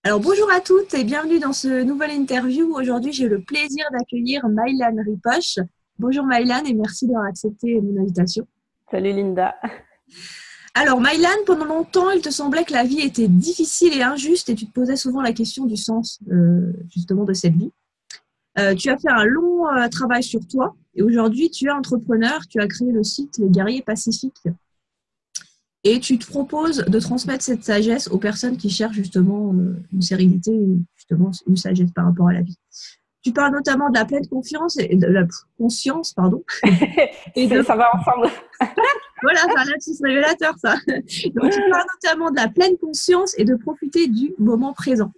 Alors bonjour à toutes et bienvenue dans ce nouvel interview. Aujourd'hui, j'ai le plaisir d'accueillir Maïlan Ripoche. Bonjour Maïlan et merci d'avoir accepté mon invitation. Salut Linda. Alors Maïlan, pendant longtemps, il te semblait que la vie était difficile et injuste et tu te posais souvent la question du sens justement de cette vie. Tu as fait un long travail sur toi et aujourd'hui, tu es entrepreneur. Tu as créé le site Les Guerriers Pacifiques et tu te proposes de transmettre cette sagesse aux personnes qui cherchent justement une sérénité, justement une sagesse par rapport à la vie. Tu parles notamment de la pleine confiance et de la conscience, pardon, et de Ça va ensemble. voilà, c'est un lapsus révélateur ça. Donc tu parles notamment de la pleine conscience et de profiter du moment présent.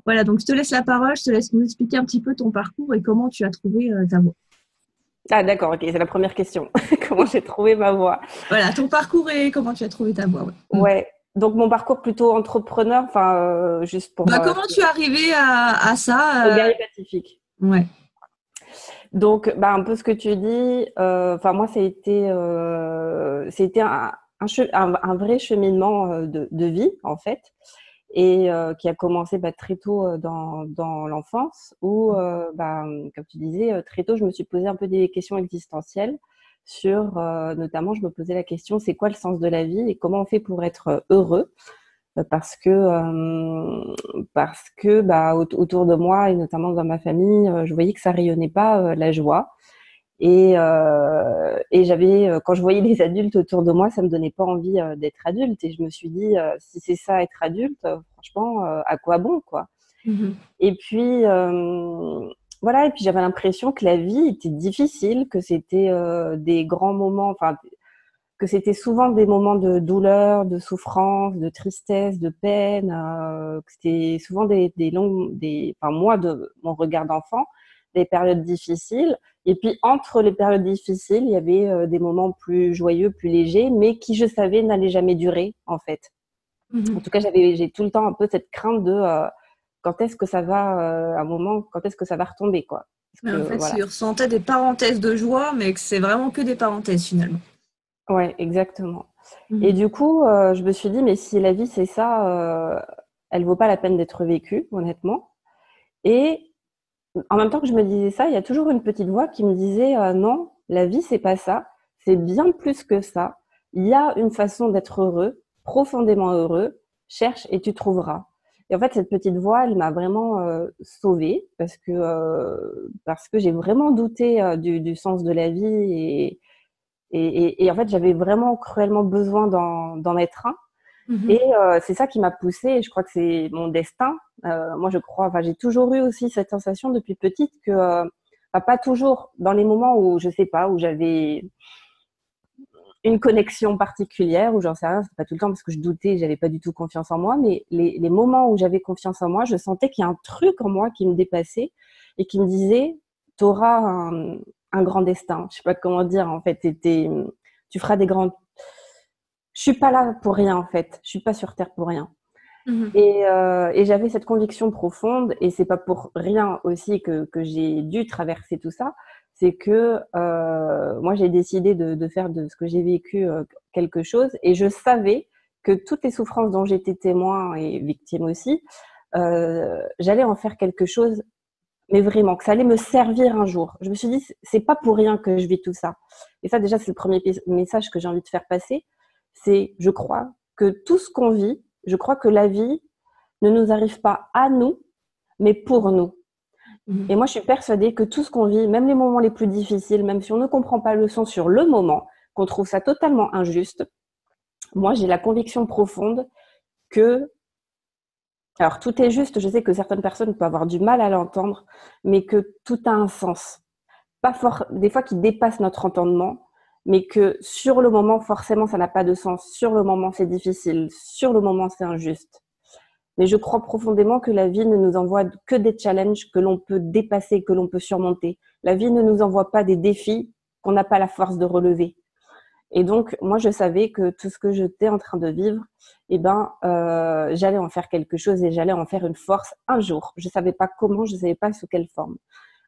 Voilà, donc je te laisse la parole, je te laisse nous expliquer un petit peu ton parcours et comment tu as trouvé ta voie. Ah d'accord, ok, c'est la première question. Comment j'ai trouvé ma voie? Voilà, ton parcours et comment tu as trouvé ta voie. Ouais. Ouais, donc mon parcours plutôt entrepreneur, enfin juste pour Bah, comment tu es arrivé à ça le guerrier pacifique. Ouais. Donc bah, un peu ce que tu dis, enfin moi ça a été un vrai cheminement de vie en fait. Et qui a commencé très tôt dans l'enfance où, comme tu disais, très tôt, je me suis posé un peu des questions existentielles sur, notamment, je me posais la question, c'est quoi le sens de la vie et comment on fait pour être heureux? Parce que autour de moi et notamment dans ma famille, je voyais que ça rayonnait pas la joie. Et j'avais, quand je voyais les adultes autour de moi, ça me donnait pas envie d'être adulte. Et je me suis dit, si c'est ça être adulte, franchement, à quoi bon, quoi. Mhm. Et puis voilà. Et puis j'avais l'impression que la vie était difficile, que c'était des grands moments, enfin que c'était souvent des moments de douleur, de souffrance, de tristesse, de peine. Que c'était souvent enfin moi de mon regard d'enfant, des périodes difficiles. Et puis entre les périodes difficiles, il y avait des moments plus joyeux, plus légers, mais qui je savais n'allaient jamais durer en fait. En Mhm. tout cas, j'ai tout le temps un peu cette crainte de quand est-ce que ça va, un moment, quand est-ce que ça va retomber, quoi. Mais Parce en que fait, voilà. tu ressentais des parenthèses de joie, mais que c'est vraiment que des parenthèses finalement. Ouais, exactement. Et Mhm. du coup, je me suis dit, mais si la vie c'est ça, elle vaut pas la peine d'être vécue, honnêtement. Et en même temps que je me disais ça, il y a toujours une petite voix qui me disait, non, la vie c'est pas ça, c'est bien plus que ça. Il y a une façon d'être heureux, profondément heureux. Cherche et tu trouveras. Et en fait, cette petite voix, elle m'a vraiment sauvée parce que j'ai vraiment douté du sens de la vie et en fait, j'avais vraiment cruellement besoin d'en être un. Et Mhm. c'est ça qui m'a poussée. Et je crois que c'est mon destin. Moi, je crois. Enfin, j'ai toujours eu aussi cette sensation depuis petite que, pas toujours dans les moments où je sais pas, où j'avais une connexion particulière, ou j'en sais rien, c'est pas tout le temps parce que je doutais, j'avais pas du tout confiance en moi, mais les moments où j'avais confiance en moi, je sentais qu'il y a un truc en moi qui me dépassait et qui me disait, t'auras un grand destin. Je sais pas comment dire, en fait, tu feras des grands. Je suis pas là pour rien, en fait. Je suis pas sur Terre pour rien. Mhm. Et j'avais cette conviction profonde, et c'est pas pour rien aussi que j'ai dû traverser tout ça. C'est que moi, j'ai décidé de faire de ce que j'ai vécu quelque chose, et je savais que toutes les souffrances dont j'étais témoin et victime aussi, j'allais en faire quelque chose, mais vraiment, que ça allait me servir un jour. Je me suis dit, c'est pas pour rien que je vis tout ça. Et ça, déjà, c'est le premier message que j'ai envie de faire passer. C'est, je crois que tout ce qu'on vit, je crois que la vie ne nous arrive pas à nous, mais pour nous. Mhm. Et moi, je suis persuadée que tout ce qu'on vit, même les moments les plus difficiles, même si on ne comprend pas le sens sur le moment, qu'on trouve ça totalement injuste, moi, j'ai la conviction profonde que, alors tout est juste, je sais que certaines personnes peuvent avoir du mal à l'entendre, mais que tout a un sens. Pas des fois qui dépasse notre entendement, mais que sur le moment, forcément, ça n'a pas de sens. Sur le moment, c'est difficile. Sur le moment, c'est injuste. Mais je crois profondément que la vie ne nous envoie que des challenges que l'on peut dépasser, que l'on peut surmonter. La vie ne nous envoie pas des défis qu'on n'a pas la force de relever. Et donc, moi, je savais que tout ce que j'étais en train de vivre, j'allais en faire quelque chose et j'allais en faire une force un jour. Je savais pas comment, je savais pas sous quelle forme.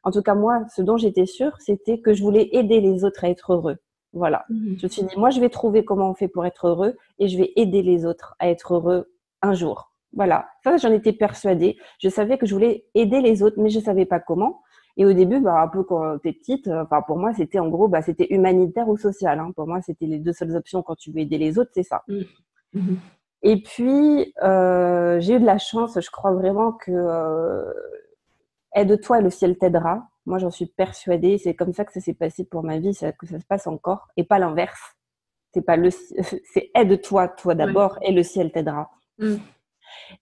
En tout cas, moi, ce dont j'étais sûre, c'était que je voulais aider les autres à être heureux. Voilà. Je Mhm. me suis dit, moi, je vais trouver comment on fait pour être heureux et je vais aider les autres à être heureux un jour. Voilà, ça j'en étais persuadée. Je savais que je voulais aider les autres, mais je savais pas comment. Et au début, un peu quand t'es petite, pour moi c'était en gros, c'était humanitaire ou social. Hein. Pour moi, c'était les deux seules options quand tu veux aider les autres, c'est ça. Mhm. Et puis j'ai eu de la chance, je crois vraiment que aide-toi et le ciel t'aidera. Moi, j'en suis persuadée. C'est comme ça que ça s'est passé pour ma vie, que ça se passe encore, et pas l'inverse. C'est pas c'est aide-toi, toi d'abord, et le ciel t'aidera. Mm.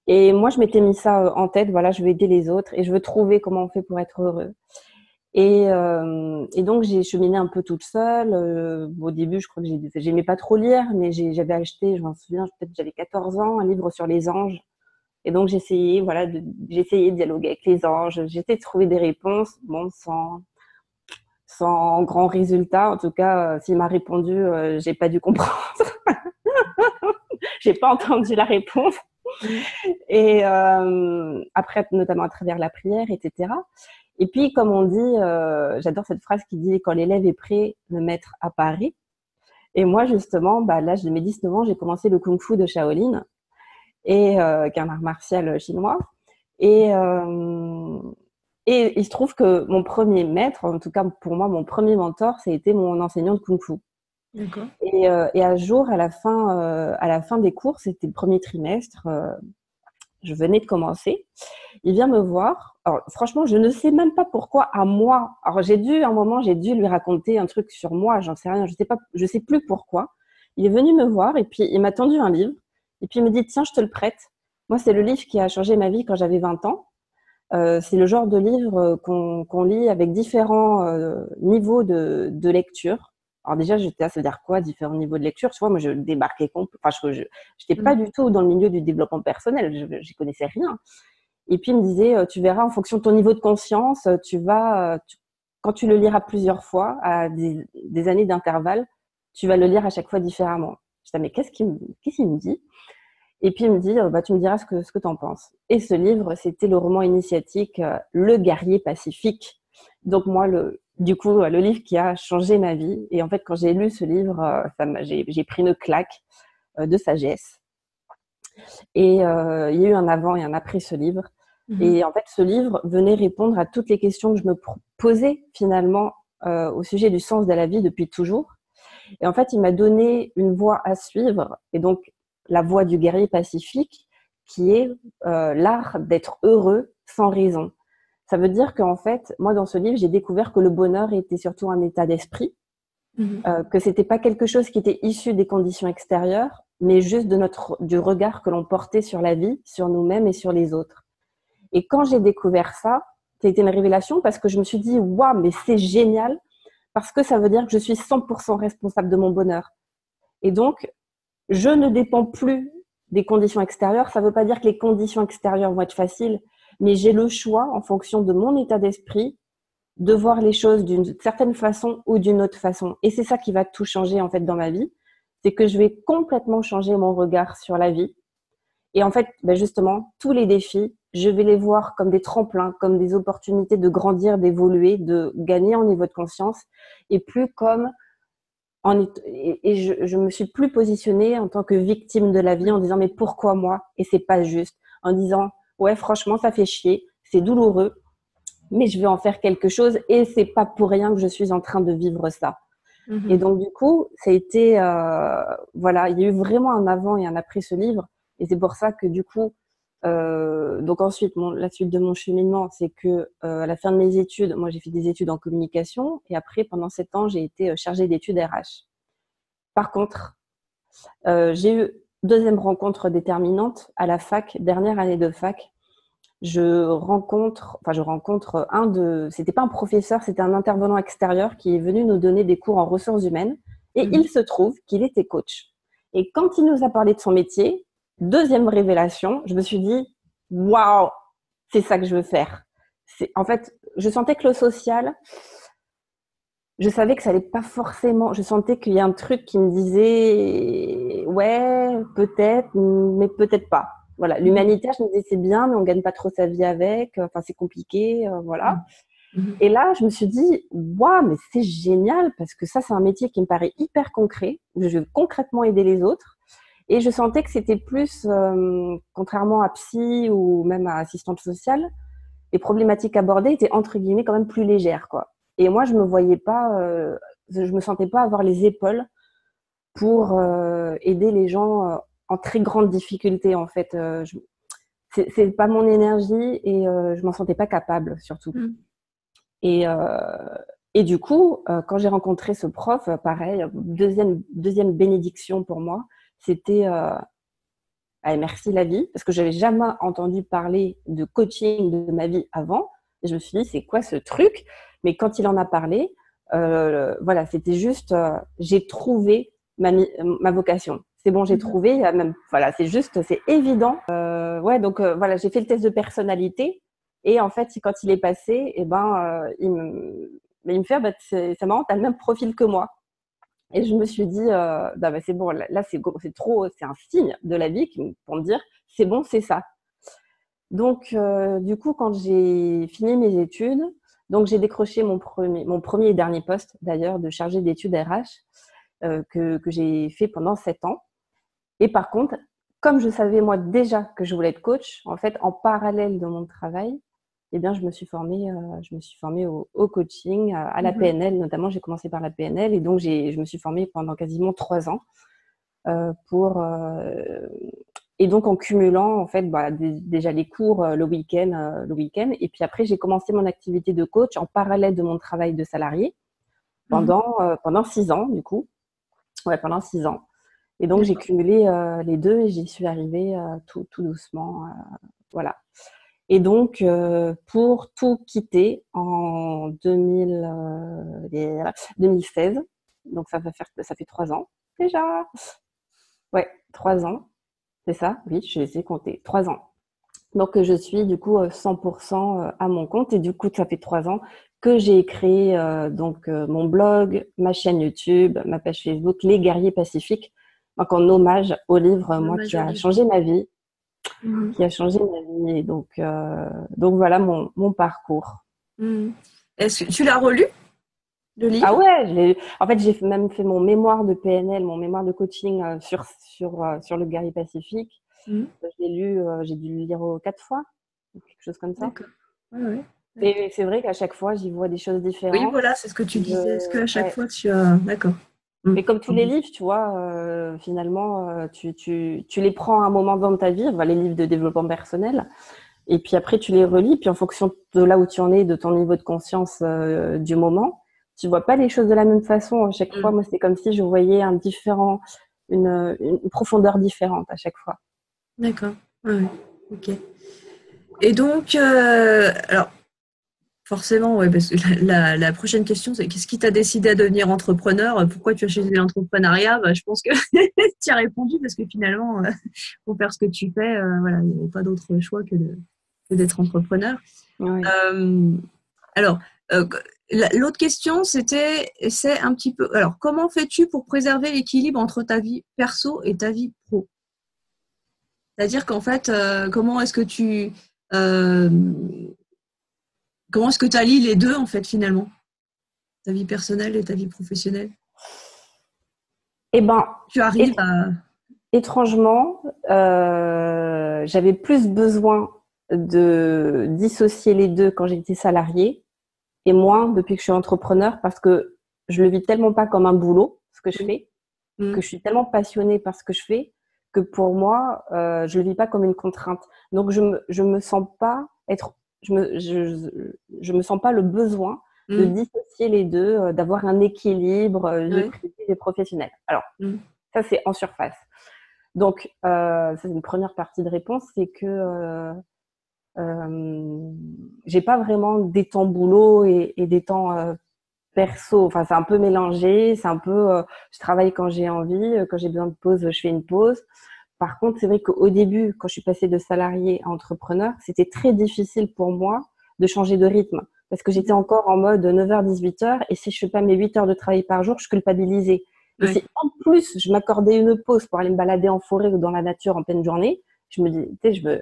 Et moi, je m'étais mis ça en tête. Voilà, je veux aider les autres et je veux trouver comment on fait pour être heureux. Et donc, j'ai cheminé un peu toute seule. Au début, je crois que j'aimais pas trop lire, mais j'avais acheté, je m'en souviens, peut-être j'avais 14 ans, un livre sur les anges. Et donc, j'essayais de dialoguer avec les anges. J'essayais de trouver des réponses, bon, sans grand résultat. En tout cas, s'il m'a répondu, j'ai pas dû comprendre. J'ai pas entendu la réponse. Et après, notamment à travers la prière, etc. Et puis, comme on dit, j'adore cette phrase qui dit « Quand l'élève est prêt, le maître apparaît ». Et moi, justement, à l'âge de mes 19 ans, j'ai commencé le kung-fu de Shaolin, qui est un art martial chinois. Et il se trouve que mon premier maître, en tout cas pour moi, mon premier mentor, ça a été mon enseignant de kung-fu. D'accord. Et un jour, à la fin des cours, c'était le premier trimestre, je venais de commencer, il vient me voir. Alors, franchement, je ne sais même pas pourquoi à moi. Alors, à un moment, j'ai dû lui raconter un truc sur moi, j'en sais rien, je sais plus pourquoi. Il est venu me voir et puis il m'a tendu un livre. Et puis il me dit, tiens, je te le prête. Moi, c'est le livre qui a changé ma vie quand j'avais 20 ans. C'est le genre de livre qu'on lit avec différents niveaux de lecture. Alors déjà, j'étais là, ça veut dire quoi, différents niveaux de lecture? Tu vois, moi, je débarquais je n'étais pas du tout dans le milieu du développement personnel, je n'y connaissais rien. Et puis, il me disait, tu verras, en fonction de ton niveau de conscience, quand tu le liras plusieurs fois, à des années d'intervalle, tu vas le lire à chaque fois différemment. Je disais, mais qu'est-ce qu'il me dit? Et puis, il me dit, tu me diras ce que tu en penses. Et ce livre, c'était le roman initiatique Le guerrier pacifique. Donc, moi, le livre qui a changé ma vie. Et en fait, quand j'ai lu ce livre, j'ai pris une claque de sagesse. Et il y a eu un avant et un après ce livre. Et en fait, ce livre venait répondre à toutes les questions que je me posais finalement au sujet du sens de la vie depuis toujours. Et en fait, il m'a donné une voie à suivre. Et donc, la voie du guerrier pacifique, qui est l'art d'être heureux sans raison. Ça veut dire qu'en fait, moi, dans ce livre, j'ai découvert que le bonheur était surtout un état d'esprit, que c'était pas quelque chose qui était issu des conditions extérieures, mais juste du regard que l'on portait sur la vie, sur nous-mêmes et sur les autres. Et quand j'ai découvert ça, ça a été une révélation parce que je me suis dit, waouh, mais c'est génial, parce que ça veut dire que je suis 100% responsable de mon bonheur. Et donc, je ne dépends plus des conditions extérieures. Ça ne veut pas dire que les conditions extérieures vont être faciles, mais j'ai le choix, en fonction de mon état d'esprit, de voir les choses d'une certaine façon ou d'une autre façon. Et c'est ça qui va tout changer en fait dans ma vie. C'est que je vais complètement changer mon regard sur la vie. Et en fait, justement, tous les défis, je vais les voir comme des tremplins, comme des opportunités de grandir, d'évoluer, de gagner en niveau de conscience, et plus comme je me suis plus positionnée en tant que victime de la vie en disant mais pourquoi moi? Et c'est pas juste. En disant ouais, franchement, ça fait chier, c'est douloureux, mais je vais en faire quelque chose et c'est pas pour rien que je suis en train de vivre ça. Et donc du coup, ça a été voilà, il y a eu vraiment un avant et un après ce livre, et c'est pour ça que du coup donc ensuite, la suite de mon cheminement, c'est que à la fin de mes études, moi j'ai fait des études en communication, et après pendant 7 ans, j'ai été chargée d'études RH. Par contre, j'ai eu deuxième rencontre déterminante à la fac, dernière année de fac. Je rencontre c'était pas un professeur, c'était un intervenant extérieur qui est venu nous donner des cours en ressources humaines, et il se trouve qu'il était coach. Et quand il nous a parlé de son métier, deuxième révélation, je me suis dit waouh, c'est ça que je veux faire. En fait, je sentais que le social, je savais que ça allait pas forcément. Je sentais qu'il y a un truc qui me disait ouais, peut-être, mais peut-être pas. Voilà, l'humanitaire, je me disais c'est bien, mais on gagne pas trop sa vie avec. Enfin, c'est compliqué, voilà. Et là, je me suis dit waouh, mais c'est génial, parce que ça, c'est un métier qui me paraît hyper concret, où je vais concrètement aider les autres. Et je sentais que c'était plus, contrairement à psy ou même à assistante sociale, les problématiques abordées étaient entre guillemets quand même plus légères, quoi. Et moi, je me sentais pas avoir les épaules pour aider les gens en très grande difficulté, en fait. C'est pas mon énergie et je m'en sentais pas capable, surtout. Et, du coup, quand j'ai rencontré ce prof, pareil, deuxième bénédiction pour moi, c'était merci la vie, parce que j'avais jamais entendu parler de coaching de ma vie avant. Et je me suis dit, c'est quoi ce truc? Mais quand il en a parlé, voilà, c'était juste, j'ai trouvé ma vocation. C'est bon, j'ai trouvé, même, voilà, c'est évident. Ouais, donc voilà, j'ai fait le test de personnalité. Et en fait, quand il est passé, il me fait, c'est marrant, t'as le même profil que moi. Et je me suis dit, c'est bon, là c'est trop, c'est un signe de la vie pour me dire, c'est bon, c'est ça. Donc, du coup, quand j'ai fini mes études, donc j'ai décroché mon premier et dernier poste, d'ailleurs, de chargé d'études RH, que j'ai fait pendant 7 ans. Et par contre, comme je savais moi déjà que je voulais être coach, en fait, en parallèle de mon travail, eh bien, je me suis formée au coaching, à la PNL notamment. J'ai commencé par la PNL et donc je me suis formée pendant quasiment 3 ans et donc en cumulant en fait déjà les cours le week-end et puis après j'ai commencé mon activité de coach en parallèle de mon travail de salarié pendant 6 ans du coup. Ouais, pendant 6 ans. Et donc j'ai cumulé les deux et j'y suis arrivée tout doucement, voilà. Et donc, pour tout quitter en 2016, donc ça fait 3 ans déjà. Ouais, 3 ans, c'est ça, oui, je les ai comptés, 3 ans. Donc, je suis du coup 100% à mon compte et du coup, ça fait 3 ans que j'ai créé mon blog, ma chaîne YouTube, ma page Facebook, Les Guerriers Pacifiques, donc en hommage au livre, moi, qui a changé ma vie. Qui a changé ma vie. Et donc voilà mon parcours. Est-ce que tu l'as relu, le livre? Ah ouais, en fait, j'ai même fait mon mémoire de PNL, mon mémoire de coaching sur le guerrier pacifique. Je l'ai lu, j'ai dû le lire 4 fois, quelque chose comme ça. D'accord. Ouais. Et c'est vrai qu'à chaque fois, j'y vois des choses différentes. Oui, voilà, c'est ce que tu disais. Est-ce qu'à chaque fois, tu as... D'accord. Mais comme tous les livres, tu vois, finalement, tu les prends à un moment dans ta vie, les livres de développement personnel, et puis après, tu les relis, puis en fonction de là où tu en es, de ton niveau de conscience du moment, tu vois pas les choses de la même façon à chaque fois. Moi, c'est comme si je voyais une profondeur différente à chaque fois. D'accord. Ouais. Ok. Et donc, alors, forcément, ouais, parce que la prochaine question, c'est qu'est-ce qui t'a décidé à devenir entrepreneur? Pourquoi tu as choisi l'entrepreneuriat? Je pense que tu y as répondu parce que finalement, pour faire ce que tu fais, voilà, il n'y avait pas d'autre choix que d'être entrepreneur. Ouais. Alors, l'autre question, c'est un petit peu, alors, comment fais-tu pour préserver l'équilibre entre ta vie perso et ta vie pro? C'est-à-dire qu'en fait, comment est-ce que tu allies les deux, en fait, finalement? Ta vie personnelle et ta vie professionnelle? Eh ben, tu arrives à... Étrangement, j'avais plus besoin de dissocier les deux quand j'étais salariée et moins depuis que je suis entrepreneur parce que je le vis tellement pas comme un boulot, ce que je fais, que je suis tellement passionnée par ce que je fais que pour moi, je le vis pas comme une contrainte. Donc, je me sens pas je me sens pas le besoin de dissocier les deux, d'avoir un équilibre vie privée et professionnelle. Alors, ça, c'est en surface. Donc, ça, c'est une première partie de réponse, c'est que j'ai pas vraiment des temps boulot et des temps perso. Enfin, c'est un peu mélangé, c'est un peu je travaille quand j'ai envie, quand j'ai besoin de pause, je fais une pause. Par contre, c'est vrai qu'au début, quand je suis passée de salarié à entrepreneur, c'était très difficile pour moi de changer de rythme parce que j'étais encore en mode 9h-18h et si je fais pas mes 8 heures de travail par jour, je culpabilisais. Et si en plus je m'accordais une pause pour aller me balader en forêt ou dans la nature en pleine journée, je me dis, tu sais, je me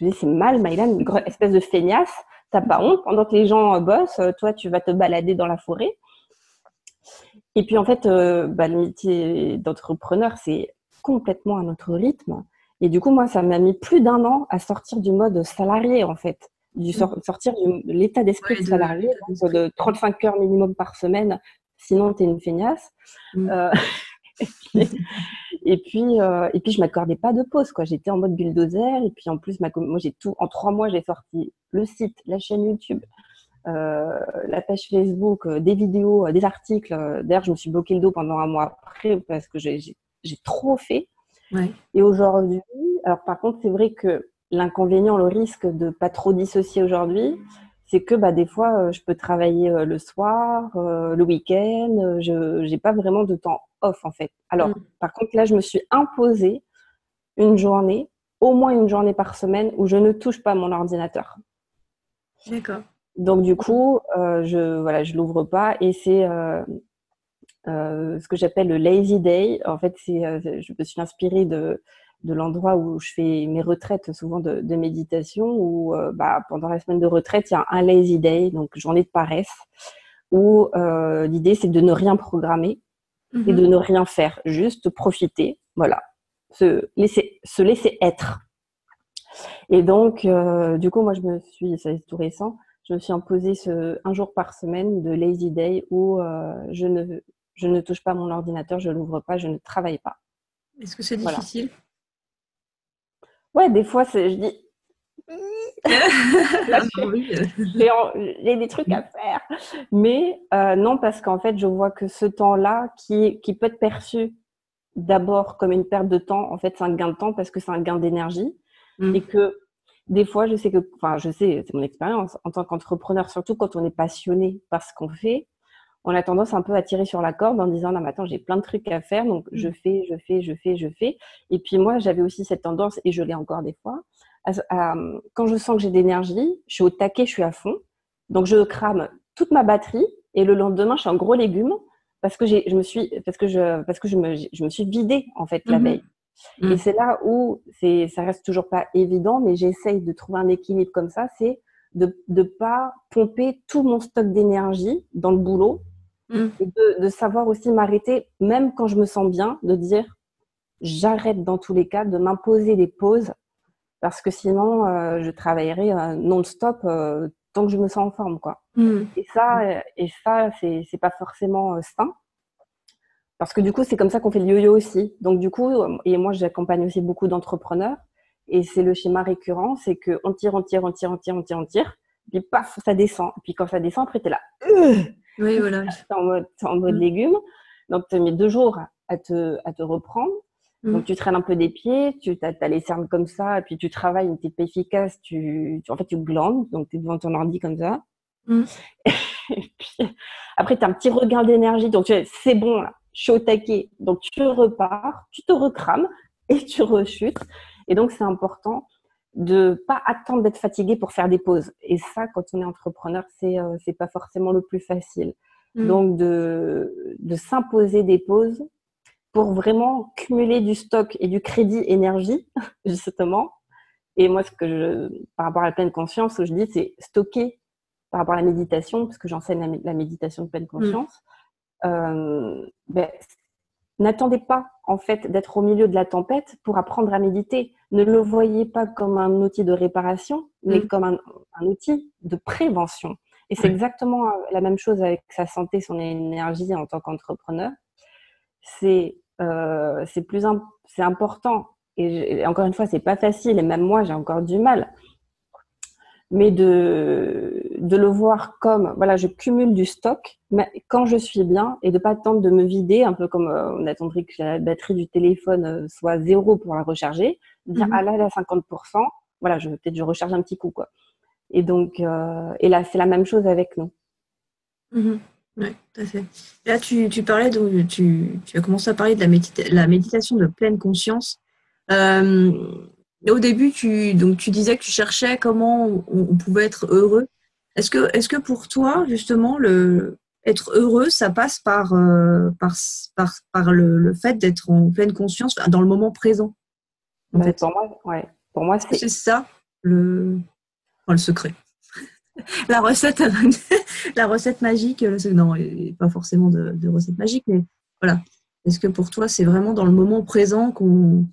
dis c'est mal, Maïlan, une espèce de feignasse, t'as pas honte pendant que les gens bossent, toi tu vas te balader dans la forêt. Et puis en fait, le métier d'entrepreneur, c'est complètement à notre rythme. Et du coup, moi, ça m'a mis plus d'1 an à sortir du mode salarié, en fait, sortir de l'état d'esprit de salarié, donc de 35 heures minimum par semaine, sinon tu es une feignasse. Euh, et puis, je m'accordais pas de pause, quoi. J'étais en mode bulldozer. Et puis, en plus, moi, en 3 mois, j'ai sorti le site, la chaîne YouTube, la page Facebook, des vidéos, des articles. D'ailleurs, je me suis bloqué le dos pendant 1 mois après parce que j'ai trop fait. Ouais. Et aujourd'hui, alors par contre, c'est vrai que l'inconvénient, le risque de pas trop dissocier aujourd'hui, c'est que des fois, je peux travailler le soir, le week-end, je n'ai pas vraiment de temps off en fait. Alors, par contre, là, je me suis imposée une journée, au moins une journée par semaine, où je ne touche pas mon ordinateur. D'accord. Donc du coup, je l'ouvre pas et c'est ce que j'appelle le lazy day. En fait, je me suis inspirée de l'endroit où je fais mes retraites, souvent de méditation, où pendant la semaine de retraite, il y a un lazy day, donc journée de paresse, où l'idée, c'est de ne rien programmer et de ne rien faire, juste profiter, voilà, se laisser être. Et donc, du coup, moi, c'est tout récent, je me suis imposé 1 jour par semaine de lazy day où je ne touche pas mon ordinateur, je l'ouvre pas, je ne travaille pas. Est-ce que c'est difficile? Ouais, des fois, je dis... Là, j'ai des trucs à faire. Mais non, parce qu'en fait, je vois que ce temps-là, qui peut être perçu d'abord comme une perte de temps, en fait, c'est un gain de temps parce que c'est un gain d'énergie. Et que des fois, c'est mon expérience, en tant qu'entrepreneur, surtout quand on est passionné par ce qu'on fait, on a tendance un peu à tirer sur la corde en disant non mais attends, j'ai plein de trucs à faire, donc je fais. Et puis moi, j'avais aussi cette tendance, et je l'ai encore des fois, quand je sens que j'ai d'énergie, je suis au taquet, je suis à fond, donc je crame toute ma batterie et le lendemain, je suis un gros légume parce que je me suis vidée en fait la veille. Et c'est là où ça reste toujours pas évident, mais j'essaye de trouver un équilibre comme ça, c'est de pas pomper tout mon stock d'énergie dans le boulot et de savoir aussi m'arrêter, même quand je me sens bien, de dire j'arrête dans tous les cas, de m'imposer des pauses parce que sinon je travaillerai non-stop tant que je me sens en forme, quoi. Et ça c'est pas forcément sain. Parce que du coup, c'est comme ça qu'on fait le yo-yo aussi. Donc du coup, et moi, j'accompagne aussi beaucoup d'entrepreneurs. Et c'est le schéma récurrent, c'est qu'on tire, puis paf, ça descend. Et puis quand ça descend, après, t'es là. Oui, voilà. T'es en mode légume. Donc, tu mets 2 jours à te reprendre. Donc, tu traînes un peu des pieds, tu as les cernes comme ça, et puis tu travailles, t'es pas efficace, en fait, tu glandes. Donc, tu es devant ton ordi comme ça. Et puis, après, tu as un petit regain d'énergie. Donc, c'est bon, là. Je suis au taquet, donc tu repars, tu te recrames et tu rechutes. Et donc, c'est important de pas attendre d'être fatigué pour faire des pauses. Et ça, quand on est entrepreneur, c'est pas forcément le plus facile. Donc, de s'imposer des pauses pour vraiment cumuler du stock et du crédit énergie, justement. Et moi, par rapport à la pleine conscience, ce que je dis, c'est stocker par rapport à la méditation, parce que j'enseigne la méditation de pleine conscience. N'attendez pas en fait d'être au milieu de la tempête pour apprendre à méditer. Ne le voyez pas comme un outil de réparation, mais comme un outil de prévention. Et c'est exactement la même chose avec sa santé, son énergie en tant qu'entrepreneur. C'est important. Et encore une fois, c'est pas facile. Et même moi, j'ai encore du mal. Mais de le voir comme, voilà, je cumule du stock quand je suis bien et de pas attendre de me vider, un peu comme on attendrait que la batterie du téléphone soit 0 pour la recharger, dire ah là, 50%, voilà, peut-être je recharge un petit coup, quoi. Et donc, et là, c'est la même chose avec nous. Oui, tout à fait. Là, tu parlais, donc, tu as commencé à parler de la méditation de pleine conscience. Au début, tu disais que tu cherchais comment on pouvait être heureux. Est-ce que pour toi, justement, être heureux, ça passe par le fait d'être en pleine conscience, dans le moment présent, en fait. Pour moi, c'est ça le secret. La recette magique, non, pas forcément de recette magique, mais voilà. Est-ce que pour toi, c'est vraiment dans le moment présent qu'on...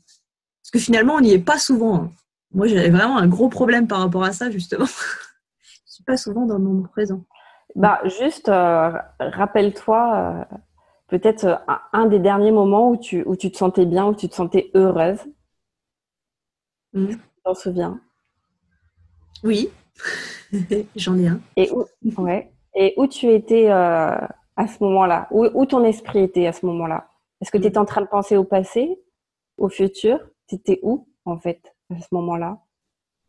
Parce que finalement, on n'y est pas souvent. Hein. Moi, j'avais vraiment un gros problème par rapport à ça, justement. Je suis pas souvent dans le moment présent. Bah, juste, rappelle-toi peut-être un des derniers moments où tu te sentais bien, où tu te sentais heureuse. Mm. Tu t'en souviens? Oui, j'en ai un. Et où, ouais. Et où tu étais à ce moment-là? Où ton esprit était à ce moment-là? Est-ce que tu étais Mm. en train de penser au passé, au futur? Tu étais où, en fait, à ce moment-là?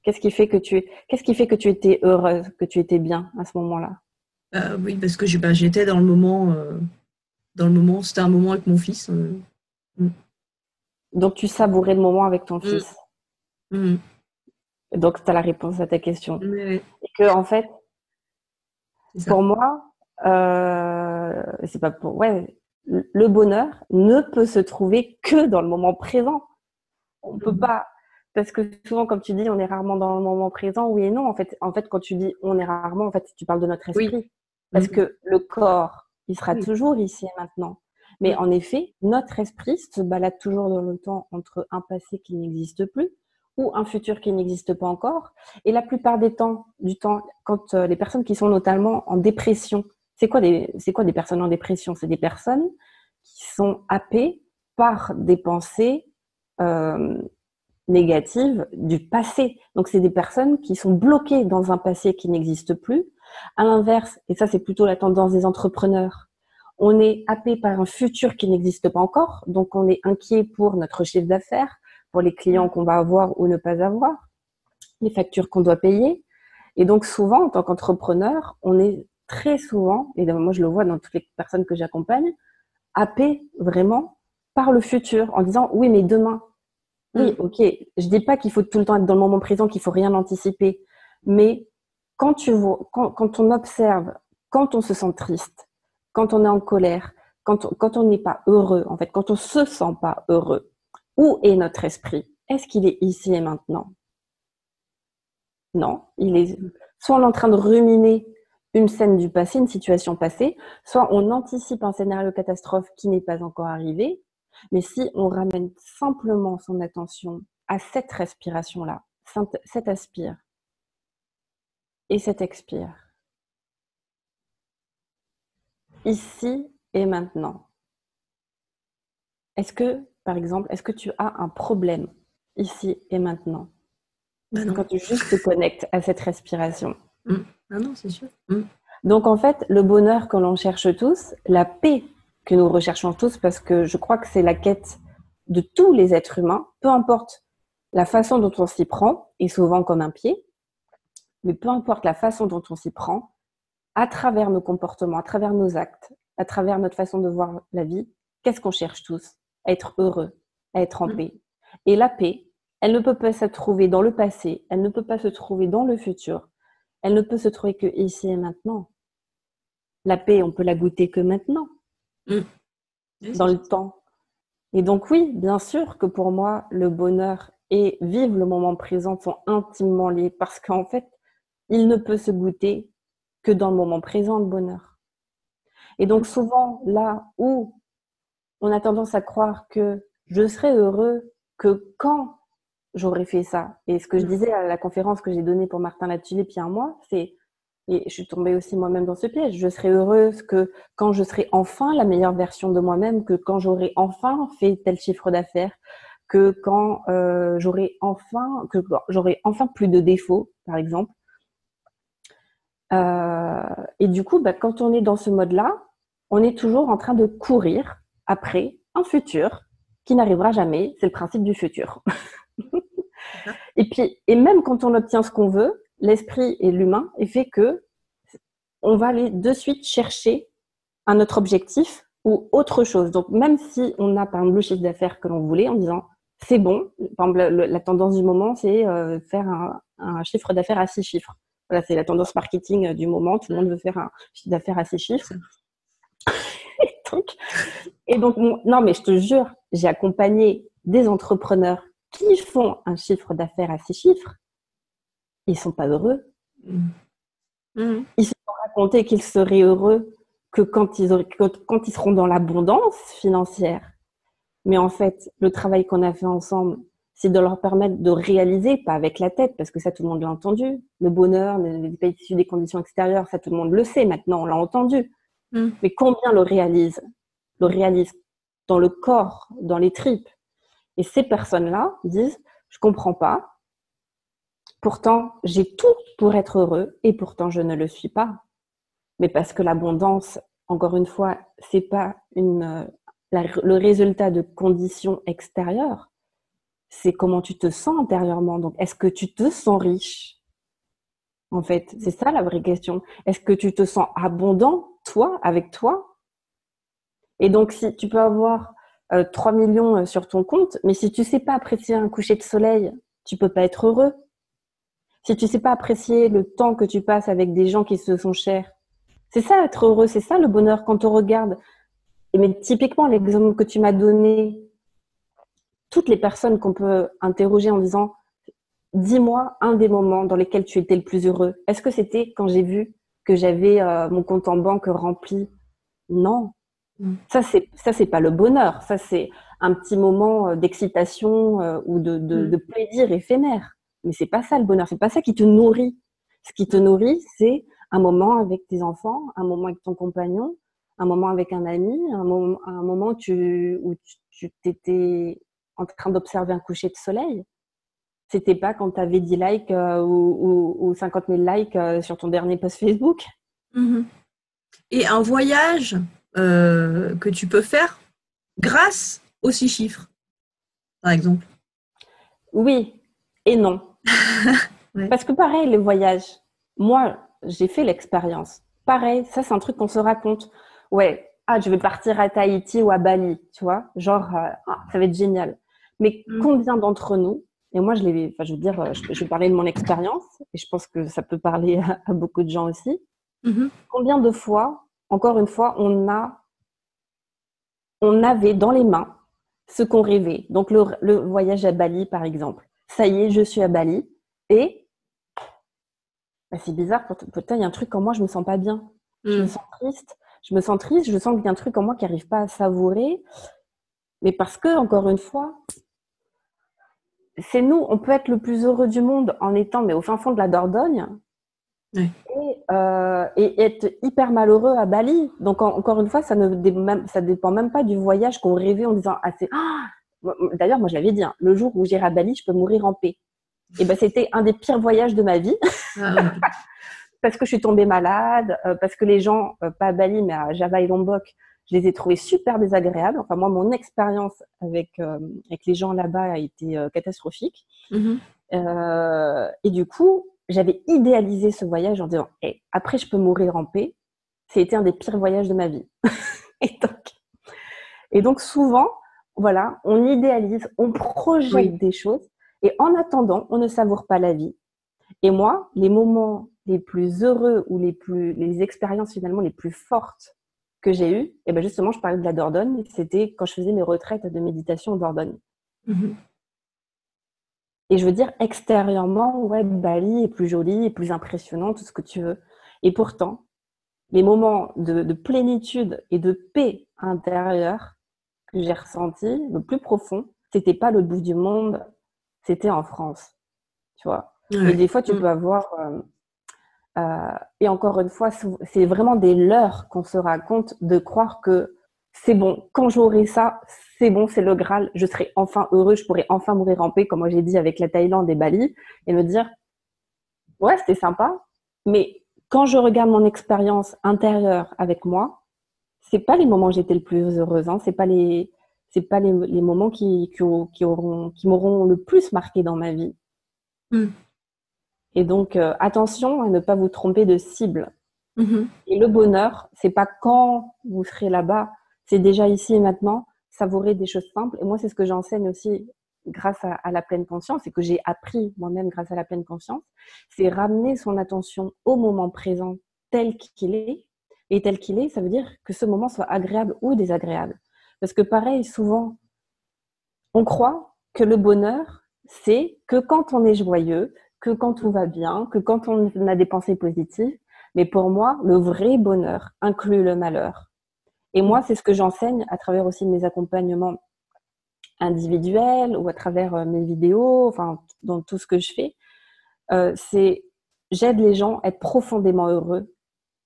Qu'est-ce qui fait que tu étais heureuse, que tu étais bien à ce moment-là? Oui, parce que j'étais dans le moment. C'était un moment avec mon fils. Mm. Donc, tu savourais le moment avec ton Mm. fils. Mm. Donc, tu as la réponse à ta question. Ouais, Et que, en fait, c'est ça. pour moi, c'est pas pour, ouais, le bonheur ne peut se trouver que dans le moment présent. On peut Mm. pas, parce que souvent, comme tu dis, on est rarement dans le moment présent. Oui et non. En fait, quand tu dis on est rarement, en fait, tu parles de notre Oui. esprit. Parce Mm. que le corps, il sera Oui. toujours ici et maintenant. Mais Mm. en effet, notre esprit se balade toujours dans le temps entre un passé qui n'existe plus ou un futur qui n'existe pas encore. Et la plupart du temps, quand les personnes qui sont notamment en dépression, c'est quoi des personnes en dépression? C'est des personnes qui sont happées par des pensées euh, négatives du passé. Donc, c'est des personnes qui sont bloquées dans un passé qui n'existe plus. À l'inverse, et ça, c'est plutôt la tendance des entrepreneurs, on est happé par un futur qui n'existe pas encore. Donc, on est inquiet pour notre chiffre d'affaires, pour les clients qu'on va avoir ou ne pas avoir, les factures qu'on doit payer. Et donc, souvent, en tant qu'entrepreneur, on est très souvent, et moi, je le vois dans toutes les personnes que j'accompagne, happé vraiment par le futur en disant oui, mais demain, oui, Mm. ok. Je dis pas qu'il faut tout le temps être dans le moment présent, qu'il faut rien anticiper. Mais quand tu vois, quand on observe, quand on se sent triste, quand on est en colère, quand on n'est pas heureux, en fait, quand on se sent pas heureux, où est notre esprit? Est-ce qu'il est ici et maintenant? Non, il est soit on est en train de ruminer une scène du passé, une situation passée, soit on anticipe un scénario catastrophe qui n'est pas encore arrivé. Mais si on ramène simplement son attention à cette respiration-là, cet aspire et cet expire, ici et maintenant. Est-ce que, par exemple, est-ce que tu as un problème ici et maintenant Bah non. quand tu juste te connectes à cette respiration? Mm. Ah non, c'est sûr. Mm. Donc en fait, le bonheur que l'on cherche tous, la paix que nous recherchons tous, parce que je crois que c'est la quête de tous les êtres humains, peu importe la façon dont on s'y prend, et souvent comme un pied, mais peu importe la façon dont on s'y prend, à travers nos comportements, à travers nos actes, à travers notre façon de voir la vie, qu'est-ce qu'on cherche tous? À être heureux, à être en Mm. paix. Et la paix, elle ne peut pas se trouver dans le passé, elle ne peut pas se trouver dans le futur, elle ne peut se trouver que ici et maintenant. La paix, on peut la goûter que maintenant, Mm. Oui, dans c'est le sûr. temps. Et donc oui, bien sûr que pour moi, le bonheur et vivre le moment présent sont intimement liés parce qu'en fait, il ne peut se goûter que dans le moment présent, le bonheur. Et donc souvent, là où on a tendance à croire que je serai heureux que quand j'aurais fait ça. Et ce que je Mm. disais à la conférence que j'ai donnée pour Martin Latulippe il y a un mois, c'est, et je suis tombée aussi moi-même dans ce piège, je serai heureuse que quand je serai enfin la meilleure version de moi-même, que quand j'aurai enfin fait tel chiffre d'affaires, que quand j'aurai enfin plus de défauts, par exemple. Et du coup, bah, quand on est dans ce mode-là, on est toujours en train de courir après un futur qui n'arrivera jamais. C'est le principe du futur. C'est ça. Et puis, et même quand on obtient ce qu'on veut, l'esprit et l'humain est fait que on va aller de suite chercher un autre objectif ou autre chose. Donc, même si on a par exemple le chiffre d'affaires que l'on voulait en disant c'est bon, par exemple, la tendance du moment, c'est faire un chiffre d'affaires à 6 chiffres. Voilà, c'est la tendance marketing du moment. Tout le monde veut faire un chiffre d'affaires à 6 C'est chiffres. ça. donc, et donc, non, mais je te jure, j'ai accompagné des entrepreneurs qui font un chiffre d'affaires à 6 chiffres. Ils sont pas heureux. Mm. Mm. Ils se sont racontés qu'ils seraient heureux que quand ils seront dans l'abondance financière. Mais en fait, le travail qu'on a fait ensemble, c'est de leur permettre de réaliser, pas avec la tête, parce que ça, tout le monde l'a entendu. Le bonheur n'est pas issu des conditions extérieures, ça, tout le monde le sait maintenant, on l'a entendu. Mais combien le réalisent? Le réalisent dans le corps, dans les tripes. Et ces personnes-là disent, je comprends pas, pourtant, j'ai tout pour être heureux, et pourtant, je ne le suis pas. Mais parce que l'abondance, encore une fois, c'est pas le résultat de conditions extérieures, c'est comment tu te sens intérieurement. Donc, est-ce que tu te sens riche? En fait, c'est ça la vraie question. Est-ce que tu te sens abondant, toi, avec toi? Et donc, si tu peux avoir 3 millions sur ton compte, mais si tu sais pas apprécier un coucher de soleil, tu peux pas être heureux. Si tu sais pas apprécier le temps que tu passes avec des gens qui te sont chers, c'est ça être heureux, c'est ça le bonheur quand on regarde. Mais typiquement, l'exemple que tu m'as donné, toutes les personnes qu'on peut interroger en disant « Dis-moi un des moments dans lesquels tu étais le plus heureux. Est-ce que c'était quand j'ai vu que j'avais mon compte en banque rempli ?» Non. Ça, c'est pas le bonheur. Ça, c'est un petit moment d'excitation ou de plaisir éphémère. Mais c'est pas ça le bonheur. C'est pas ça qui te nourrit. Ce qui te nourrit, c'est un moment avec tes enfants, un moment avec ton compagnon, un moment avec un ami, un moment où tu t'étais en train d'observer un coucher de soleil. C'était pas quand tu avais 10 likes ou 50 000 likes sur ton dernier post Facebook. Et un voyage que tu peux faire grâce aux 6 chiffres, par exemple. Oui et non. Ouais. Parce que pareil, les voyages, moi, j'ai fait l'expérience. Pareil, ça, c'est un truc qu'on se raconte. Ouais, je vais partir à Tahiti ou à Bali, tu vois, genre, ça va être génial. Mais combien d'entre nous, et moi, je veux dire, je vais parler de mon expérience, et je pense que ça peut parler à beaucoup de gens aussi. Combien de fois, encore une fois, on avait dans les mains ce qu'on rêvait. Donc, le voyage à Bali, par exemple. Ça y est, je suis à Bali, et c'est bizarre, peut-être il y a un truc en moi, je me sens pas bien. Je me sens triste. Je sens qu'il y a un truc en moi qui n'arrive pas à savourer. Mais parce que, encore une fois, c'est nous, on peut être le plus heureux du monde en étant mais au fin fond de la Dordogne et être hyper malheureux à Bali. Donc, encore une fois, ça dépend même pas du voyage qu'on rêvait en disant D'ailleurs, moi, je l'avais dit, le jour où j'irai à Bali, je peux mourir en paix. Et c'était un des pires voyages de ma vie. Parce que je suis tombée malade, parce que les gens, pas à Bali, mais à Java et Lombok, je les ai trouvés super désagréables. Enfin, moi, mon expérience avec les gens là-bas a été catastrophique. Et du coup, j'avais idéalisé ce voyage en disant après, je peux mourir en paix. C'était un des pires voyages de ma vie. et donc, souvent, voilà, on idéalise, on projette des choses. Et en attendant, on ne savoure pas la vie. Et moi, les moments les plus heureux ou les expériences finalement les plus fortes que j'ai eues, et justement, je parlais de la Dordogne, c'était quand je faisais mes retraites de méditation en Dordogne. Et je veux dire, extérieurement, Bali est plus joli, est plus impressionnant, tout ce que tu veux. Et pourtant, les moments de plénitude et de paix intérieure que j'ai ressentis, le plus profond, c'était pas l'autre bout du monde, c'était en France, tu vois. Et des fois, tu peux avoir... et encore une fois, c'est vraiment des leurres qu'on se raconte de croire que c'est bon, quand j'aurai ça, c'est bon, c'est le Graal, je serai enfin heureux, je pourrai enfin mourir en paix, comme moi j'ai dit avec la Thaïlande et Bali, et me dire, ouais, c'était sympa, mais quand je regarde mon expérience intérieure avec moi, c'est pas les moments où j'étais le plus heureuse, c'est pas les moments qui m'auront le plus marqué dans ma vie. Et donc, attention à ne pas vous tromper de cible. Et le bonheur, c'est pas quand vous serez là-bas, c'est déjà ici et maintenant, savourer des choses simples. Et moi, c'est ce que j'enseigne aussi grâce à la pleine conscience et que j'ai appris moi-même grâce à la pleine conscience, c'est ramener son attention au moment présent tel qu'il est. Et tel qu'il est, ça veut dire que ce moment soit agréable ou désagréable. Parce que pareil, souvent, on croit que le bonheur, c'est que quand on est joyeux, que quand tout va bien, que quand on a des pensées positives. Mais pour moi, le vrai bonheur inclut le malheur. Et moi, c'est ce que j'enseigne à travers aussi mes accompagnements individuels ou à travers mes vidéos, enfin, dans tout ce que je fais. J'aide les gens à être profondément heureux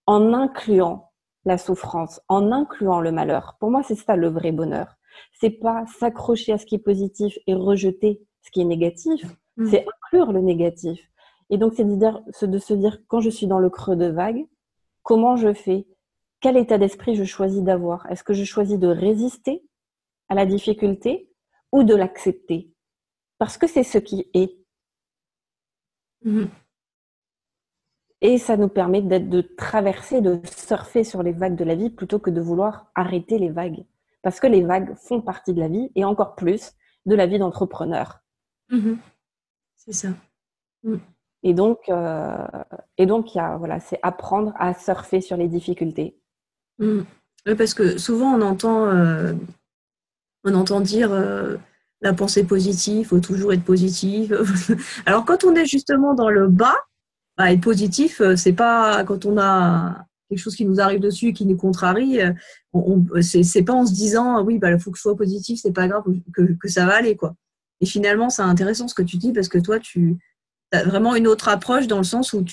en incluant la souffrance, en incluant le malheur. Pour moi, c'est ça le vrai bonheur. C'est pas s'accrocher à ce qui est positif et rejeter ce qui est négatif, c'est inclure le négatif. Et donc, c'est de se dire, quand je suis dans le creux de vague, comment je fais? Quel état d'esprit je choisis d'avoir? Est-ce que je choisis de résister à la difficulté ou de l'accepter? Parce que c'est ce qui est. Et ça nous permet de traverser, de surfer sur les vagues de la vie plutôt que de vouloir arrêter les vagues. Parce que les vagues font partie de la vie et encore plus de la vie d'entrepreneur. C'est ça. Et donc, c'est apprendre à surfer sur les difficultés. Oui, parce que souvent, on entend dire la pensée positive, il faut toujours être positif. Alors, quand on est justement dans le bas, être positif, c'est pas quand on a quelque chose qui nous arrive dessus et qui nous contrarie, c'est pas en se disant oui, il faut que je sois positif, c'est pas grave, que ça va aller, quoi. Et finalement, c'est intéressant ce que tu dis parce que toi, tu as vraiment une autre approche dans le sens où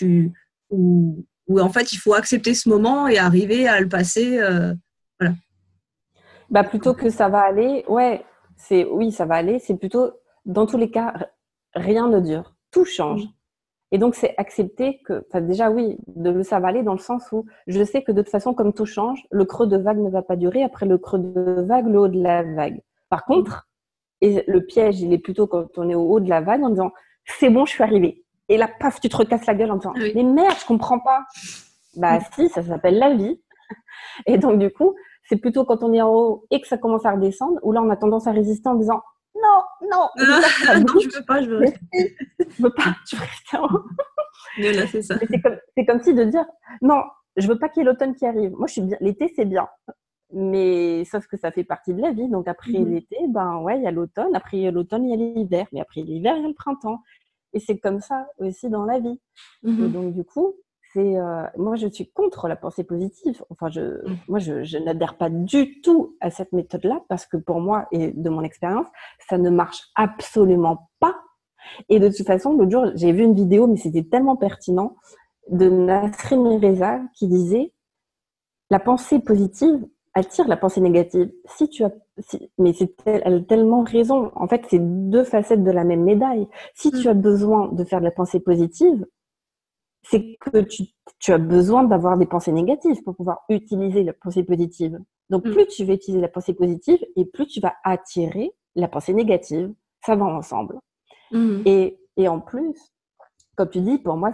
en fait, il faut accepter ce moment et arriver à le passer. Voilà. Plutôt que ça va aller, oui, ça va aller, c'est plutôt, dans tous les cas, rien ne dure, tout change. Et donc, c'est accepter que, déjà, oui, ça va aller dans le sens où je sais que de toute façon, comme tout change, le creux de vague ne va pas durer. Après le creux de vague, le haut de la vague. Par contre, et le piège, il est plutôt quand on est au haut de la vague en disant, c'est bon, je suis arrivée. Et là, paf, tu te recasses la gueule en disant, mais merde, je comprends pas. Si, ça s'appelle la vie. Et donc, du coup, c'est plutôt quand on est en haut et que ça commence à redescendre, où là, on a tendance à résister en disant, non, je veux pas, je veux pas, tu veux rester en haut. Là, c'est ça. C'est comme si de dire, non, je veux pas qu'il y ait l'automne qui arrive. Moi, je suis bien, l'été, c'est bien. Mais sauf que ça fait partie de la vie. Donc, après l'été, il y a l'automne. Après l'automne, il y a l'hiver. Mais après l'hiver, il y a le printemps. Et c'est comme ça aussi dans la vie. Et donc, du coup, moi, je suis contre la pensée positive. Enfin, moi, je n'adhère pas du tout à cette méthode-là parce que pour moi, et de mon expérience, ça ne marche absolument pas. Et de toute façon, l'autre jour, j'ai vu une vidéo, mais c'était tellement pertinent, de Nassim Reza qui disait « La pensée positive attire la pensée négative. » Mais elle a tellement raison. En fait, c'est deux facettes de la même médaille. Si tu as besoin de faire de la pensée positive, c'est que tu as besoin d'avoir des pensées négatives pour pouvoir utiliser la pensée positive. Donc, plus tu vas utiliser la pensée positive et plus tu vas attirer la pensée négative. Ça va ensemble. Et en plus, comme tu dis, pour moi,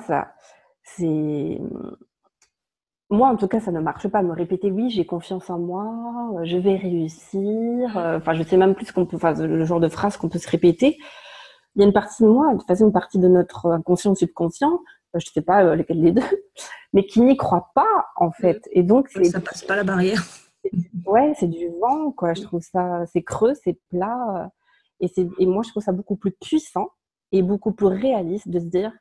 moi, en tout cas, ça ne marche pas. Me répéter, oui, j'ai confiance en moi, je vais réussir. Je sais même plus le genre de phrase qu'on peut se répéter. Il y a une partie de moi, de toute façon, une partie de notre inconscient, subconscient, je ne sais pas lesquels les deux, mais qui n'y croit pas, en fait. Et donc, ça passe pas la barrière. Ouais, c'est du vent, quoi. Je trouve ça, c'est creux, c'est plat. Et moi, je trouve ça beaucoup plus puissant et beaucoup plus réaliste de se dire,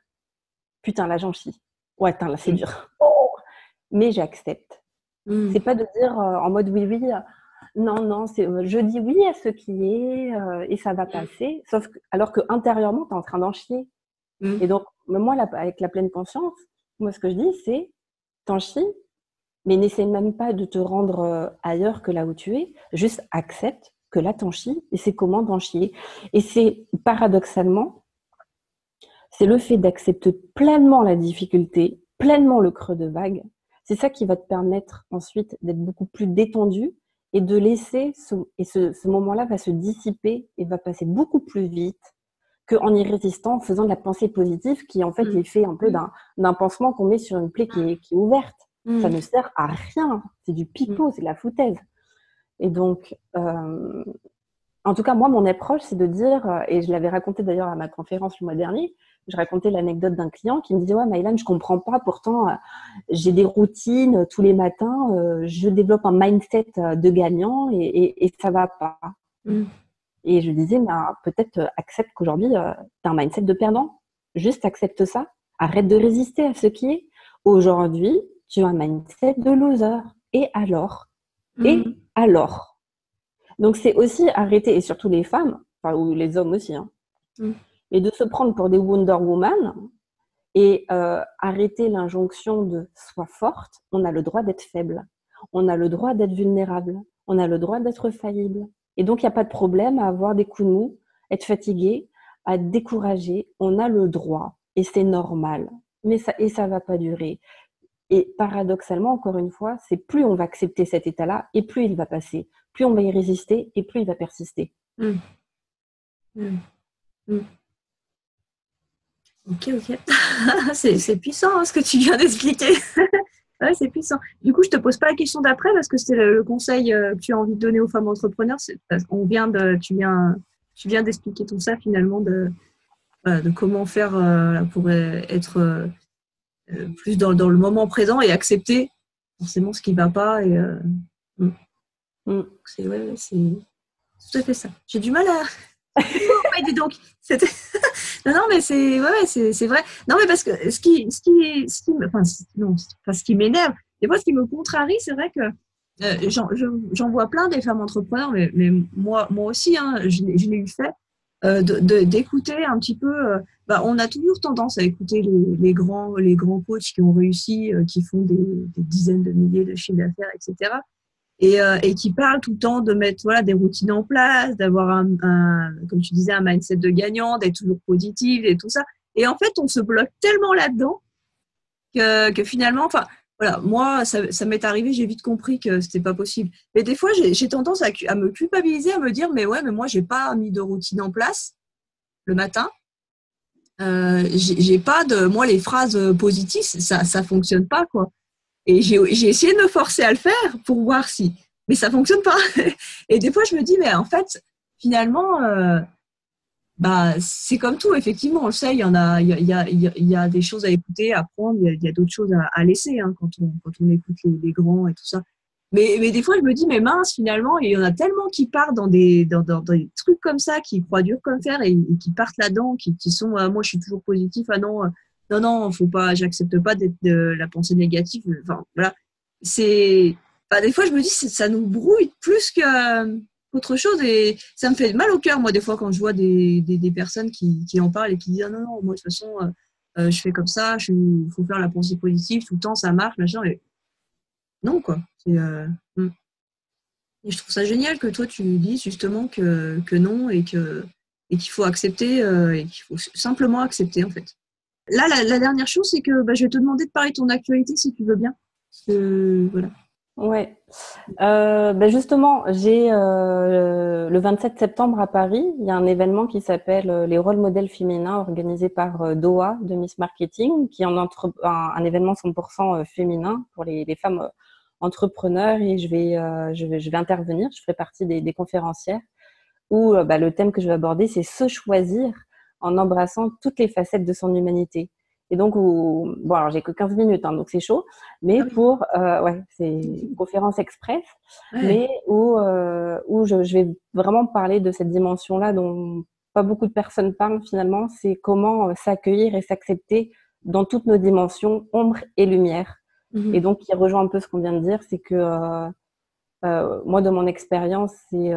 putain, là, j'en chie. Ouais, attends, là, c'est dur. Oh, mais j'accepte. C'est pas de dire en mode oui, non, je dis oui à ce qui est et ça va passer. Alors que intérieurement, tu es en train d'en chier. Et donc, moi, là, avec la pleine conscience, moi, ce que je dis, c'est t'en chies, mais n'essaie même pas de te rendre ailleurs que là où tu es. Juste accepte que là, t'en chies et c'est comment d'en chier. Et c'est paradoxalement, c'est le fait d'accepter pleinement la difficulté, pleinement le creux de vague. C'est ça qui va te permettre ensuite d'être beaucoup plus détendu et de laisser ce moment-là va se dissiper et va passer beaucoup plus vite qu'en y résistant, en faisant de la pensée positive qui en fait est fait un peu d'un pansement qu'on met sur une plaie qui est ouverte. Ça ne sert à rien. C'est du pipeau, c'est de la foutaise. Et donc, en tout cas, moi, mon approche, c'est de dire, et je l'avais raconté d'ailleurs à ma conférence le mois dernier, je racontais l'anecdote d'un client qui me disait « Ouais, Maïlan, je comprends pas, pourtant, j'ai des routines tous les matins, je développe un mindset de gagnant et ça va pas. » Et je lui disais « Peut-être accepte qu'aujourd'hui, tu as un mindset de perdant. Juste accepte ça. Arrête de résister à ce qui est. Aujourd'hui, tu as un mindset de loser. Et alors? Et alors? Donc, c'est aussi arrêter, et surtout les femmes, enfin, ou les hommes aussi, hein, et de se prendre pour des Wonder Woman et arrêter l'injonction de sois forte. On a le droit d'être faible. On a le droit d'être vulnérable. On a le droit d'être faillible. Et donc, il n'y a pas de problème à avoir des coups de mou, être fatigué, à être découragé. On a le droit et c'est normal. Mais ça va pas durer. Et paradoxalement, encore une fois, c'est plus on va accepter cet état-là et plus il va passer. Plus on va y résister et plus il va persister. Ok. C'est puissant hein, ce que tu viens d'expliquer. Ouais, c'est puissant. Du coup, je te pose pas la question d'après parce que c'est le conseil que tu as envie de donner aux femmes entrepreneurs. Tu viens d'expliquer tout ça finalement de comment faire pour être plus dans le moment présent et accepter forcément ce qui va pas. C'est tout à fait ça. J'ai du mal à. Ouais, dis donc. Non, mais c'est vrai. Non, mais parce que ce qui m'énerve, des fois, ce qui me contrarie, c'est vrai que j'en vois plein des femmes entrepreneurs, mais moi aussi, hein, je l'ai eu fait, d'écouter un petit peu. On a toujours tendance à écouter les grands coachs qui ont réussi, qui font des dizaines de milliers de chiffres d'affaires, etc. Et qui parlent tout le temps de mettre des routines en place, d'avoir comme tu disais, un mindset de gagnant, d'être toujours positif et tout ça. Et en fait, on se bloque tellement là-dedans que finalement, moi, ça m'est arrivé, j'ai vite compris que c'était pas possible. Mais des fois, j'ai tendance à me culpabiliser, à me dire, mais moi, j'ai pas mis de routine en place le matin. J'ai pas moi, les phrases positives, ça fonctionne pas, quoi. Et j'ai essayé de me forcer à le faire pour voir si. Mais ça fonctionne pas. Et des fois, je me dis, mais en fait, finalement, c'est comme tout, effectivement. On le sait, il y a des choses à écouter, à apprendre, il y a d'autres choses à laisser hein, quand on écoute les grands et tout ça. Mais des fois, je me dis, mais mince, finalement, il y en a tellement qui partent dans des trucs comme ça, qui croient dur comme fer et qui partent là-dedans, qui sont, moi, je suis toujours positif, ah non. Non, faut pas, j'accepte pas d'être de la pensée négative. Enfin, voilà. Des fois, je me dis, ça nous brouille plus qu'autre chose et ça me fait mal au cœur, moi, des fois, quand je vois des personnes qui en parlent et qui disent, ah non, moi, de toute façon, je fais comme ça, faut faire la pensée positive tout le temps, ça marche, machin. Et non, quoi. Et je trouve ça génial que toi, tu dises justement que non et qu'il faut accepter et qu'il faut simplement accepter, en fait. Là, la dernière chose, c'est que je vais te demander de parler de ton actualité si tu veux bien. Voilà. Ouais. Justement, j'ai le 27 septembre à Paris, il y a un événement qui s'appelle les rôles modèles féminins organisé par Doha de Miss Marketing, qui est un événement 100% féminin pour les femmes entrepreneurs et je vais intervenir, je ferai partie des conférencières où le thème que je vais aborder, c'est se choisir en embrassant toutes les facettes de son humanité. Et donc, alors j'ai que 15 minutes, hein, donc c'est chaud, mais c'est une conférence express, mais où je vais vraiment parler de cette dimension-là dont pas beaucoup de personnes parlent finalement, c'est comment s'accueillir et s'accepter dans toutes nos dimensions, ombre et lumière. Et donc, qui rejoint un peu ce qu'on vient de dire, c'est que moi, de mon expérience, c'est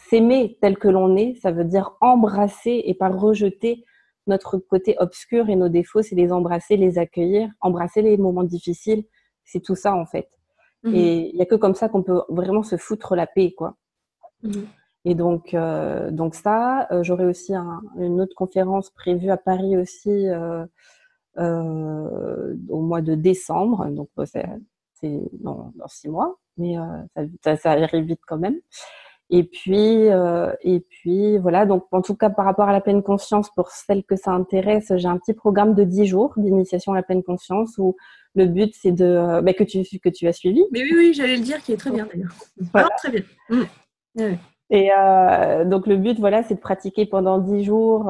s'aimer tel que l'on est, ça veut dire embrasser et pas rejeter notre côté obscur et nos défauts, c'est les embrasser, les accueillir, embrasser les moments difficiles, c'est tout ça en fait. Et il y a que comme ça qu'on peut vraiment se foutre la paix, quoi. Et donc ça, j'aurai aussi une autre conférence prévue à Paris aussi au mois de décembre, donc c'est dans 6 mois, mais ça arrive vite quand même. Et puis voilà, donc en tout cas par rapport à la pleine conscience, pour celles que ça intéresse, j'ai un petit programme de 10 jours d'initiation à la pleine conscience où le but c'est que tu as suivi. Mais oui, j'allais le dire, qui est très bien d'ailleurs. Voilà. Très bien. Ouais. Et donc le but, c'est de pratiquer pendant 10 jours,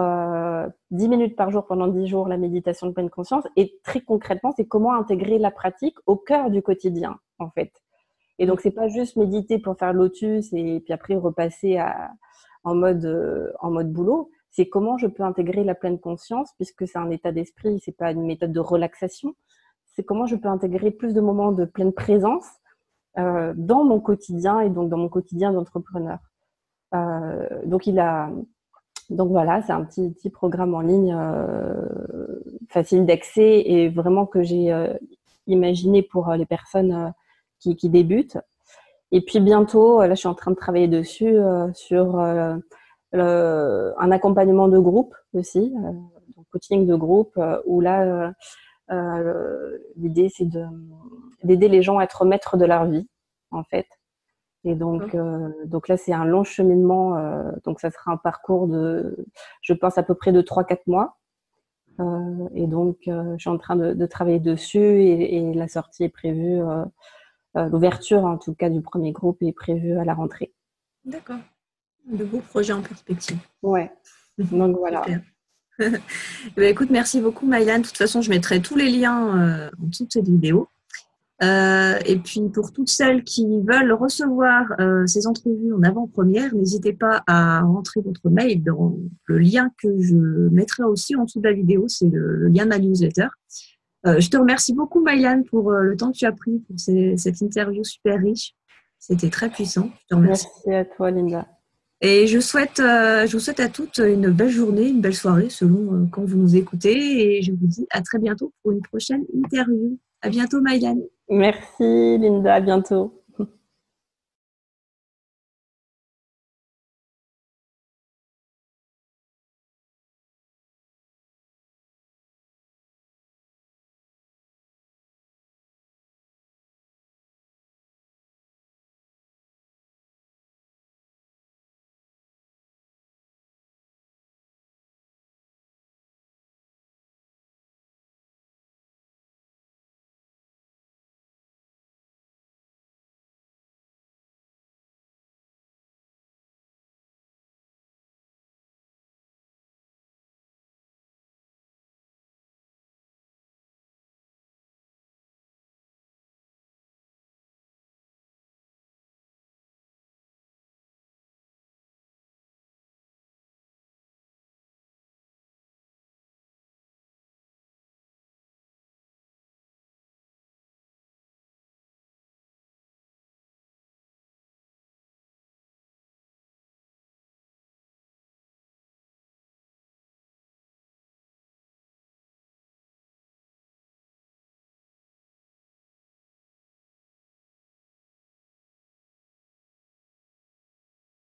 10 minutes par jour pendant 10 jours la méditation de pleine conscience. Et très concrètement, c'est comment intégrer la pratique au cœur du quotidien, en fait. Et donc c'est pas juste méditer pour faire lotus et puis après repasser en mode boulot. C'est comment je peux intégrer la pleine conscience puisque c'est un état d'esprit, c'est pas une méthode de relaxation. c'est comment je peux intégrer plus de moments de pleine présence dans mon quotidien et donc dans mon quotidien d'entrepreneur. Donc voilà, c'est un petit programme en ligne facile d'accès et vraiment que j'ai imaginé pour les personnes qui débutent. Et puis bientôt, là, je suis en train de travailler dessus sur un accompagnement de groupe aussi, donc coaching de groupe, où là, l'idée, c'est d'aider les gens à être maîtres de leur vie, en fait. Et donc là, c'est un long cheminement. Donc, ça sera un parcours je pense, à peu près de 3-4 mois. Et donc, je suis en train de travailler dessus et la sortie est prévue, l'ouverture, en tout cas, du premier groupe est prévue à la rentrée. D'accord. De beaux projets en perspective. Ouais. Donc, voilà. Écoute, merci beaucoup, Maïlan. De toute façon, je mettrai tous les liens en dessous de cette vidéo. Et puis, pour toutes celles qui veulent recevoir ces entrevues en avant-première, n'hésitez pas à rentrer votre mail dans le lien que je mettrai aussi en dessous de la vidéo. C'est le lien de ma newsletter. Je te remercie beaucoup, Maïlan, pour le temps que tu as pris pour cette interview super riche. C'était très puissant. Je te remercie. Merci à toi, Linda. Et je vous souhaite à toutes une belle journée, une belle soirée, selon quand vous nous écoutez. Et je vous dis à très bientôt pour une prochaine interview. À bientôt, Maïlan. Merci, Linda. À bientôt.